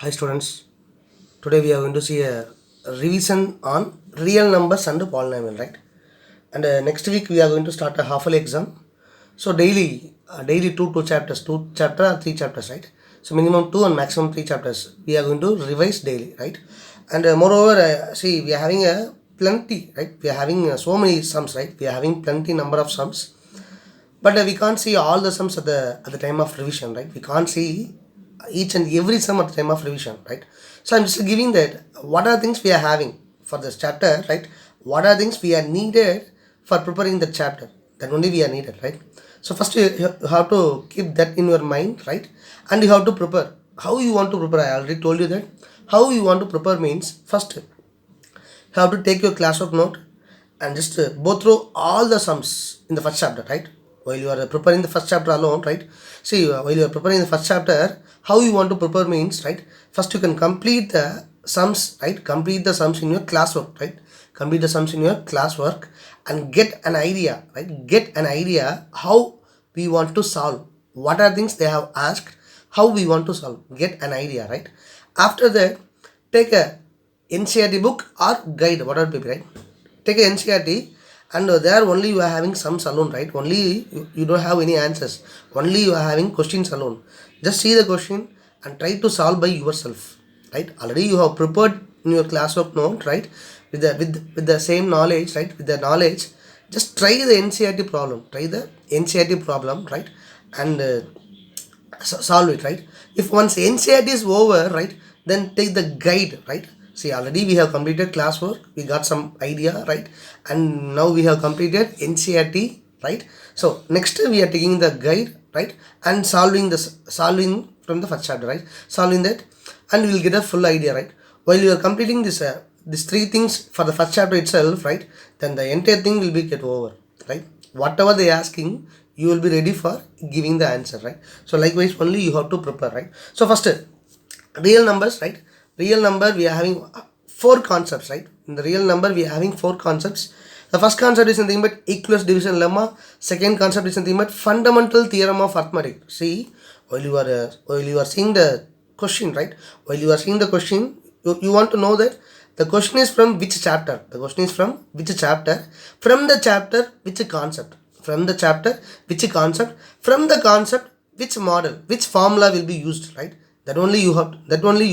Hi students, today we are going to see a revision on real numbers and polynomial, right? And next week we are going to start a half-yearly exam. So daily two chapters, two chapter or three chapters, right? So minimum two and maximum three chapters we are going to revise daily, right? And moreover, see, we are having a plenty, right? We are having so many sums, right? We are having plenty number of sums, but we can't see all the sums at the time of revision, right? We can't see each and every sum at the time of revision, right? So I'm just giving that what are things we are having for this chapter, right? What are things we are needed for preparing the chapter, that only we are needed, right? So first you have to keep that in your mind, right? And you have to prepare how you want to prepare. I already told you that how you want to prepare means, first you have to take your classwork note and just go through all the sums in the first chapter, right? While you are preparing the first chapter alone, right? See, while you are preparing the first chapter, how you want to prepare means, right? First you can complete the sums, right? Complete the sums in your classwork, right? Complete the sums in your classwork and get an idea, right? Get an idea how we want to solve. What are things they have asked, how we want to solve. Get an idea, right? After that, take a NCERT book or guide, whatever paper, right? Take a NCERT and there only you are having sums alone, right? Only you don't have any answers. Only you are having questions alone. Just see the question and try to solve by yourself, right? Already you have prepared in your classwork note, right? With the same knowledge, right? With the knowledge, just try the NCERT problem. Try the NCERT problem, right? And solve it, right? If once NCERT is over, right, then take the guide, right? See, already we have completed classwork, we got some idea, right? And now we have completed NCERT, right? So next we are taking the guide, right? And solving from the first chapter, right? Solving that, and we will get a full idea, right? While you are completing these three things for the first chapter itself, right, then the entire thing will be get over, right? Whatever they asking, you will be ready for giving the answer, right? So likewise only you have to prepare, right? So first, real numbers, right? Real number, we are having four concepts, right? In the real number we are having four concepts. The first concept is nothing but equals division lemma. Second concept is nothing but fundamental theorem of arithmetic. See, while you are seeing the question, right? While you are seeing the question, you want to know that the question is from which chapter. The question is from which chapter. From the chapter, which concept. From the chapter, which concept. From the concept, which model, which formula will be used, right? That only you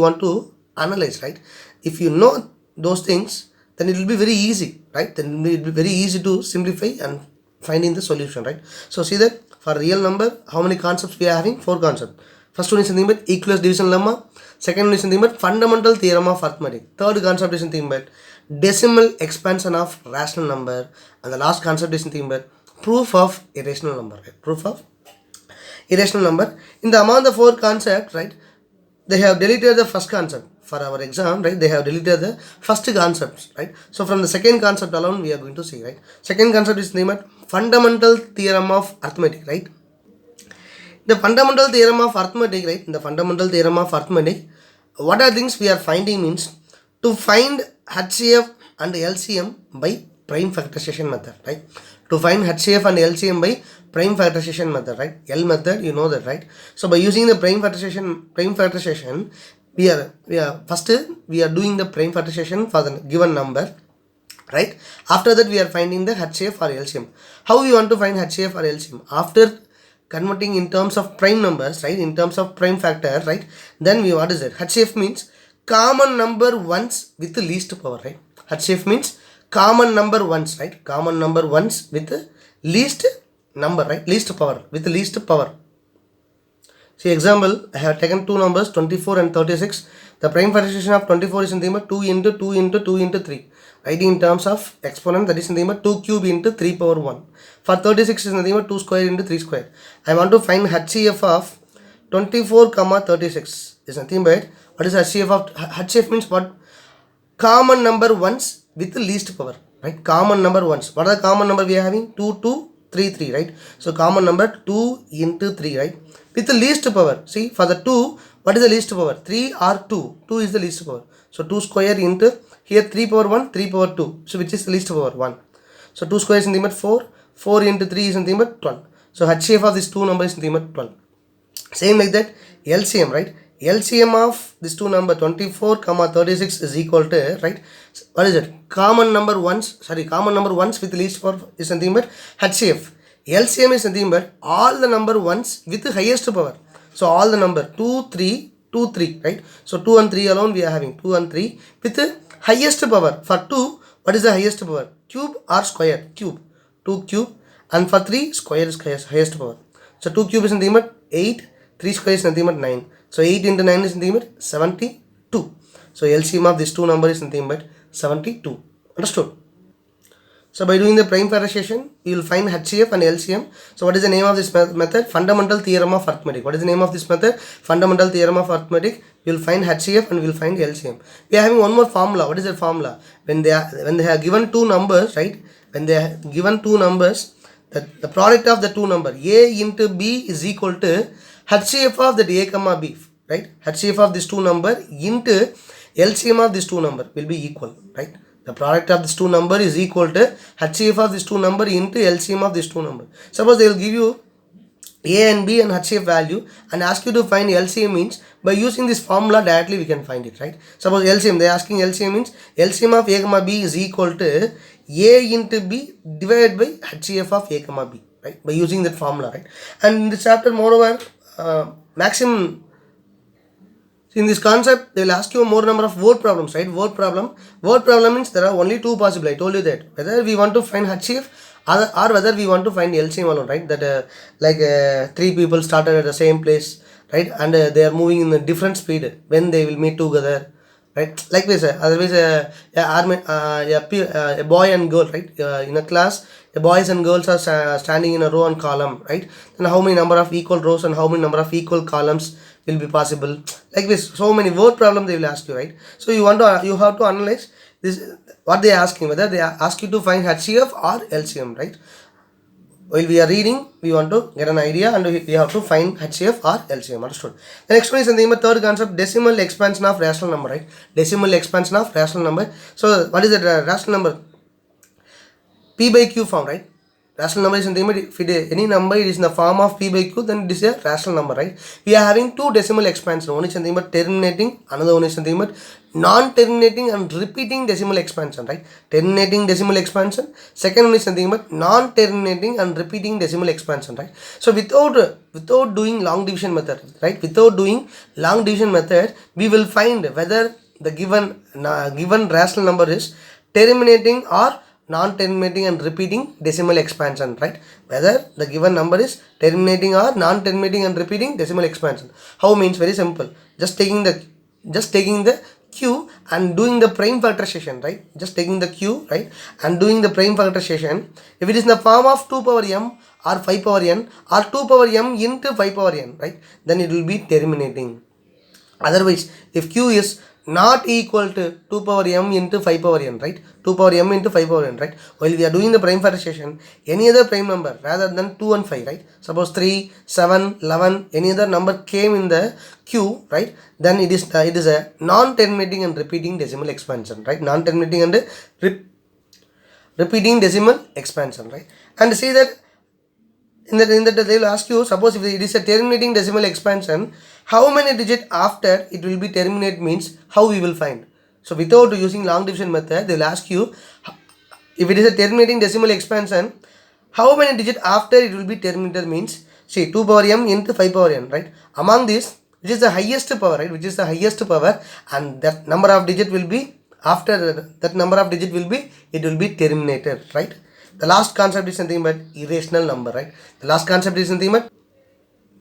want to analyze, right? If you know those things, then it will be very easy, right? Then it will be very easy to simplify and finding the solution, right? So see that for real number, how many concepts we are having? Four concepts. First one is something about equals division lemma. Second one is something about fundamental theorem of arithmetic. Third concept is something about decimal expansion of rational number. And the last concept is something about proof of irrational number, right? Proof of irrational number. In the among the four concepts, right, they have deleted the first concept. For our exam, right, they have deleted the first concepts, right? So from the second concept alone we are going to see, right? Second concept is named fundamental theorem of arithmetic, right? The fundamental theorem of arithmetic, right? In the fundamental theorem of arithmetic, what are things we are finding means to find HCF and LCM by prime factorization method, right? To find HCF and LCM by prime factorization method, right? L method, you know that, right? So by using the prime factorization, we are doing the prime factorization for the given number, right? After that we are finding the HCF or LCM. How we want to find HCF or LCM? After converting in terms of prime numbers, right? In terms of prime factor, right? Then we, what is it? HCF means common number ones with the least power, right? HCF means common number ones, right? Common number ones with the least number, right? Least power, with the least power. See, example, I have taken two numbers 24 and 36. The prime factorization of 24 is nothing but 2 into 2 into 2 into 3. Writing in terms of exponent, that is nothing but 2 cube into 3 power 1. For 36 is nothing but 2 square into 3 square. I want to find HCF of 24 comma 36 is nothing but, what is HCF of, HCF means what? Common number ones with the least power, right? Common number ones. What are the common number we are having? 2, 2, 3, 3, right? So common number 2 into 3, right? With the least power. See, for the 2, what is the least power? 3 or 2. 2 is the least power. So 2 square into, here 3 power 1, 3 power 2. So which is the least power? 1. So 2 square is nothing but 4. 4 into 3 is nothing but 12. So HCF of this two numbers is nothing but 12. Same like that, LCM, right? LCM of this two number 24 comma 36 is equal to, right, what is it, common number ones with least power is nothing but HCF. LCM is nothing but all the number ones with the highest power. So all the number 2 3 2 3, right? So 2 and 3 alone we are having 2 and 3 with the highest power. For 2, what is the highest power? Cube or square? Cube. 2 cube, and for 3 square is highest power. So 2 cube is nothing but 8, 3 square is nothing but 9. So 8 into 9 is nothing but 72. So LCM of this two number is nothing but 72. Understood? So by doing the prime factorization, you will find HCF and LCM. So what is the name of this method? Fundamental theorem of arithmetic. What is the name of this method? Fundamental theorem of arithmetic. You will find HCF and we will find LCM. We are having one more formula. What is that formula? When they have given two numbers, right? When they are given two numbers, the product of the two number A into B is equal to HCF of that A comma B, right? HCF of this two number into LCM of this two number will be equal, right? The product of this two number is equal to HCF of this two number into LCM of this two number. Suppose they will give you A and B and HCF value and ask you to find LCM, means by using this formula directly we can find it, right? Suppose LCM, they are asking LCM means LCM of A comma B is equal to A into B divided by HCF of A comma B, right? By using that formula, right? And in this chapter, moreover, maximum, in this concept, they will ask you more number of word problems, right? Word problem means there are only two possible. I told you that whether we want to find HCF or whether we want to find LCM alone, right? That three people started at the same place, right? And they are moving in a different speed when they will meet together, right? Like this, otherwise a boy and girl, right? In a class, the boys and girls are standing in a row and column, right? Then how many number of equal rows and how many number of equal columns will be possible? Like this, so many word problems they will ask you, right? So you have to analyze this, what they are asking, whether they ask you to find HCF or LCM, right? While we are reading, we want to get an idea and we have to find HCF or LCM. Understood? The next one is the third concept, decimal expansion of rational number, right? Decimal expansion of rational number. So what is the rational number? P by Q form, right? Rational number is nothing but if any number is in the form of P by Q, then it is a rational number, right? We are having two decimal expansion. One is nothing but terminating, another one is nothing but non-terminating and repeating decimal expansion, right? Terminating decimal expansion. Second one is nothing but non-terminating and repeating decimal expansion, right? So without doing long division method, right? Without doing long division method, we will find whether the given rational number is terminating or non-terminating and repeating decimal expansion, right? Whether the given number is terminating or non-terminating and repeating decimal expansion. How means? Very simple. Just taking the Q and doing the prime factorization, right? Just taking the Q, right, and doing the prime factorization. If it is in the form of 2 power m or 5 power n or 2 power m into 5 power n, right, then it will be terminating. Otherwise, if Q is not equal to 2 power m into 5 power n, right? 2 power m into 5 power n, right? While we are doing the prime factorization, any other prime number rather than 2 and 5, right? Suppose 3, 7, 11, any other number came in the Q, right? Then it is a non-terminating and repeating decimal expansion, right? Non-terminating and repeating decimal expansion, right? And see that in that they will ask you, suppose if it is a terminating decimal expansion, how many digit after it will be terminate, means how we will find. So without using long division method, they will ask you, if it is a terminating decimal expansion, how many digit after it will be terminated, means see 2 power m into 5 power n, right? Among this, which is the highest power, right? Which is the highest power, and that number of digit will be after that number of digit will be, it will be terminated, right? The last concept is something but irrational number, right? The last concept is something but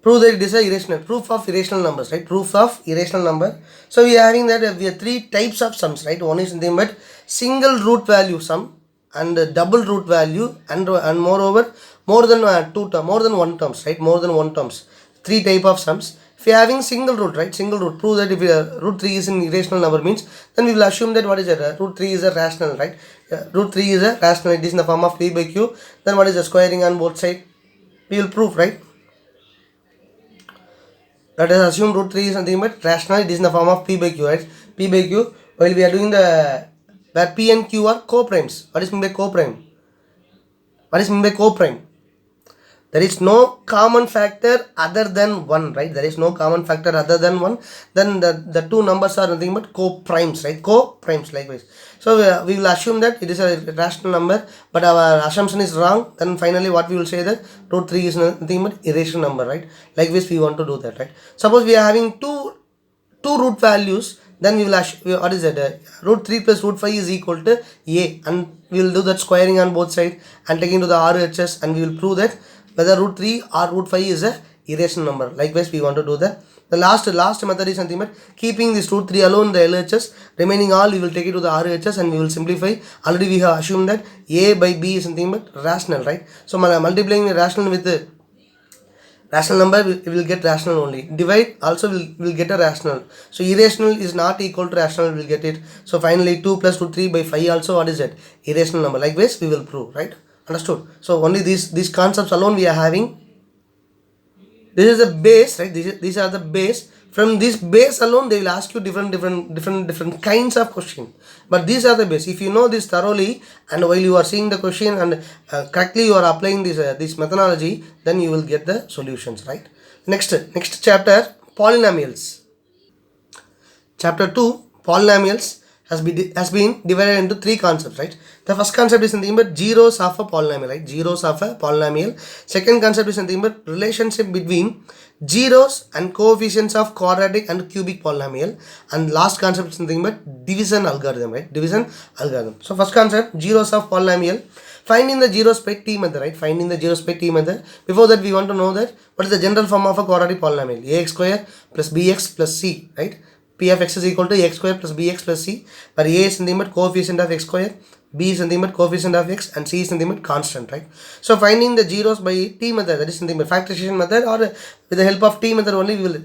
prove that it is a irrational, proof of irrational numbers, right? Proof of irrational number. So we are having that we have three types of sums, right? One is something but single root value sum and double root value and moreover more than one terms, right? More than one terms. Three type of sums. If you are having single root, right? Single root, prove that if root 3 is an irrational number, means then we will assume that what is it? Root 3 is a rational, right? Root 3 is a rational. It is in the form of P by Q. Then what is the squaring on both sides? We will prove, right? Let us assume root 3 is something but rational. It is in the form of P by Q, right? P by Q. While we are doing where P and Q are co-primes. What is meant by co-prime? What is meant by co-prime? There is no common factor other than 1, right? There is no common factor other than 1. Then the two numbers are nothing but co-primes, right? Co-primes likewise. So we will assume that it is a rational number, but our assumption is wrong. Then finally what we will say that root 3 is nothing but irrational number, right? Likewise we want to do that, right? Suppose we are having two root values, then we will what is it, root 3 plus root 5 is equal to a, and we will do that squaring on both sides and taking to the RHS, and we will prove that whether root 3 or root 5 is a irrational number. Likewise we want to do that. The last method is something but keeping this root 3 alone in the LHS, remaining all we will take it to the RHS and we will simplify. Already we have assumed that a by b is something but rational, right? So multiplying the rational with the rational number, we will get rational only. Divide also will get a rational. So irrational is not equal to rational, we will get it. So finally 2 plus root 3 by 5 also what is it? Irrational number. Likewise we will prove, right? Understood? So only these concepts alone we are having. This is the base, right? These are the base. From this base alone they will ask you different kinds of question, but these are the base. If you know this thoroughly and while you are seeing the question and correctly you are applying this methodology, then you will get the solutions, right? Next chapter, polynomials. Chapter 2, polynomials has been divided into three concepts, right? The first concept is something about zeros of a polynomial, right? Zeros of a polynomial. Second concept is something about relationship between zeros and coefficients of quadratic and cubic polynomial. And last concept is something about division algorithm, right? Division algorithm. So first concept, zeros of polynomial. Finding the zeros by t method, right? Finding the zeros by t method. Before that we want to know that what is the general form of a quadratic polynomial? Ax square plus bx plus c, right? P of x is equal to x square plus bx plus c, where a is nothing but coefficient of x square, b is nothing but coefficient of x, and c is nothing but constant, right? So finding the zeros by t method, that is nothing but factorization method, or with the help of t method only we will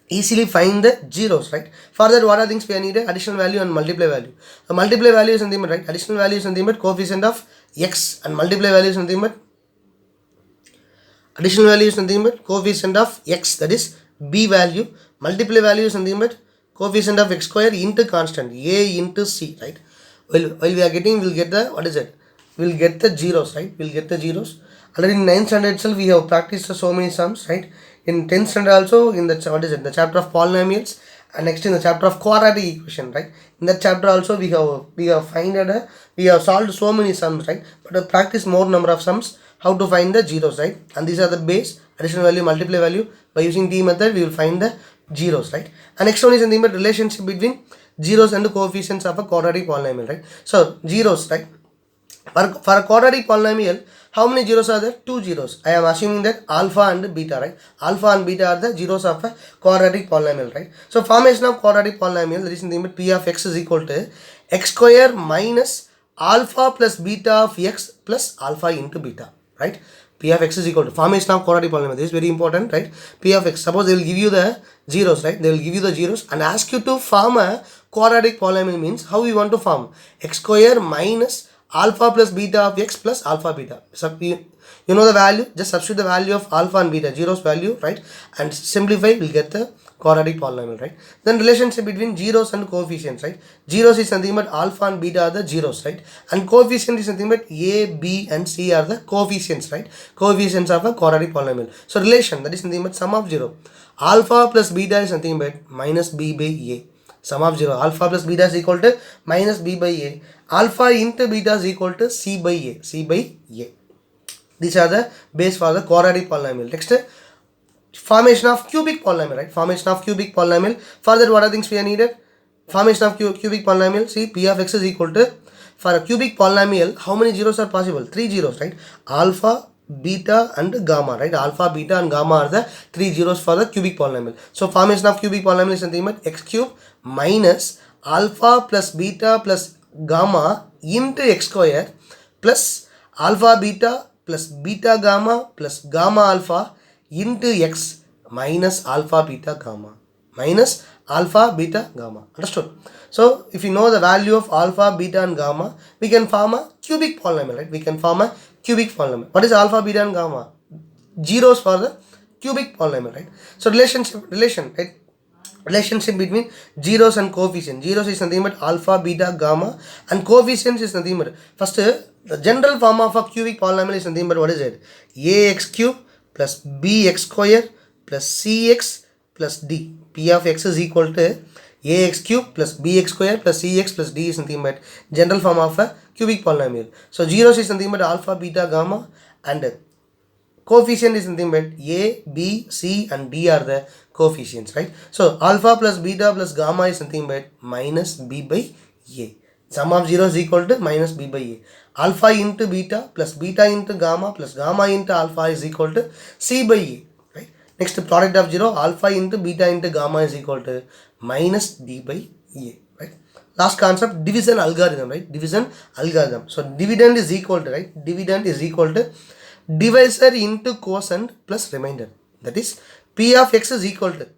easily find the zeros, right? For that what are things we are needed? Additional value and multiply value. The multiply value is nothing but, right? Additional value is nothing but coefficient of x, and multiply value is nothing but additional value is nothing but coefficient of x, that is b value. Multiply value is nothing but coefficient of x square into constant a into c, right? While we are getting, we'll get the, what is it? We'll get the zeros, right? We'll get the zeros. Already in 9th standard itself we have practiced so many sums, right? In 10th standard also, in the, what is it? The chapter of polynomials, and next in the chapter of quadratic equation, right? In that chapter also we have solved so many sums, right? But practice more number of sums, how to find the zeros, right? And these are the base, additional value, multiply value. By using t method we will find the zeros, right? And next one is nothing but relationship between zeros and the coefficients of a quadratic polynomial, right? So zeros, right? For a quadratic polynomial, how many zeros are there? 2 zeros. I am assuming that alpha and beta, right? Alpha and beta are the zeros of a quadratic polynomial, right? So formation of quadratic polynomial, there is nothing but p of x is equal to x square minus alpha plus beta of x plus alpha into beta, right? P of x is equal to formation of quadratic polynomial. This is very important, right? P of x. Suppose they will give you the zeros, right? They will give you the zeros and ask you to form a quadratic polynomial. Means how we want to form x square minus alpha plus beta of x plus alpha beta. So you know the value, just substitute the value of alpha and beta, zeros value, right? And simplify, we'll get the quadratic polynomial, right? Then relationship between zeros and coefficients, right? Zeros is something but alpha and beta are the zeros, right? And coefficient is something but a, b and c are the coefficients, right? Coefficients of a quadratic polynomial. So relation, that is something but sum of 0. Alpha plus beta is something but minus b by a. Sum of 0. Alpha plus beta is equal to minus b by a. Alpha into beta is equal to c by a. C by a. These are the base for the quadratic polynomial. Next, formation of cubic polynomial, right? Formation of cubic polynomial. For that, what are things we are needed? Formation of cubic polynomial. See, p of x is equal to, for a cubic polynomial, how many zeros are possible? 3 zeros, right? Alpha, beta and gamma, right? Alpha, beta and gamma are the 3 zeros for the cubic polynomial. So formation of cubic polynomial is something but x cube minus alpha plus beta plus gamma into x square plus alpha beta plus beta gamma plus gamma alpha into x minus alpha beta gamma minus alpha beta gamma. Understood? So if you know the value of alpha, beta and gamma, we can form a cubic polynomial, right? We can form a cubic polynomial. What is alpha, beta and gamma? Zeros for the cubic polynomial, right? So relation, right? relationship between zeros and coefficient. Zeros is nothing but alpha, beta, gamma, and coefficients is nothing but first the general form of a cubic polynomial is nothing but what is it? Ax cube plus bx square plus cx plus d. P of x is equal to ax cube plus bx square plus cx plus d is nothing but general form of a cubic polynomial. So zeros is nothing but alpha, beta, gamma, and coefficient is nothing but a, b, c and d are the coefficients, right? So alpha plus beta plus gamma is nothing but minus b by a. Sum of 0 is equal to minus b by a. Alpha into beta plus beta into gamma plus gamma into alpha is equal to c by a, right? Next, product of 0, alpha into beta into gamma is equal to minus d by a, right? Last concept, division algorithm, right? Division algorithm. So dividend is equal to, right? Dividend is equal to divisor into quotient plus remainder. That is, P of x is equal to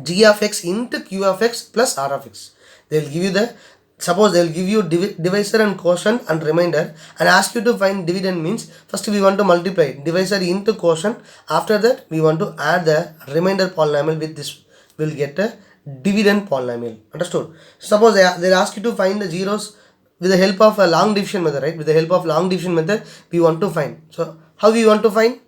G of x into Q of x plus R of x. They will give you the, suppose they will give you divisor and quotient and remainder and ask you to find dividend. Means first we want to multiply divisor into quotient. After that we want to add the remainder polynomial with this. We will get a dividend polynomial. Understood? Suppose they ask you to find the zeros with the help of a long division method, right? With the help of long division method we want to find. So how we want to find?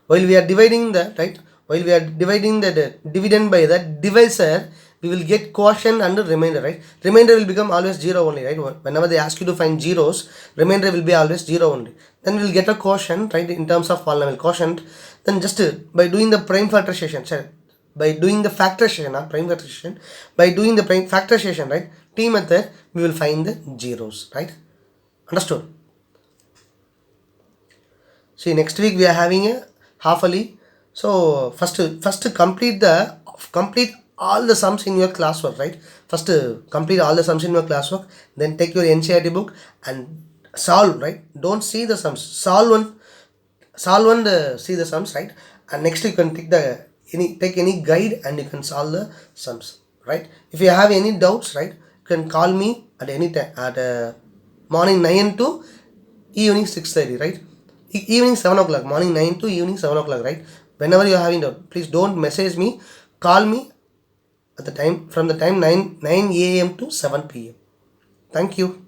While we are dividing the, right, while we are dividing the dividend by the divisor, we will get quotient and remainder, right? Remainder will become always 0 only, right? Whenever they ask you to find zeros, remainder will be always 0 only. Then we will get a quotient, right, in terms of polynomial quotient. Then just by doing the prime factorization, sorry, by doing the factorization, not prime factorization, by doing the prime factorization, right, T method, we will find the zeros, right? Understood? See, next week we are having a half-yearly. So first complete all the sums in your classwork, right? First complete all the sums in your classwork. Then take your NCERT book and solve, right? Don't see the sums. Solve one. See the sums, right? And next you can take any guide and you can solve the sums, right? If you have any doubts, right, you can call me at any time at morning 9 to evening 6:30, right? Evening 7 o'clock, morning 9 to evening 7 o'clock, right? Whenever you are having doubt, please don't message me, call me at the time, from the time 9 a.m. to 7 p.m. Thank you.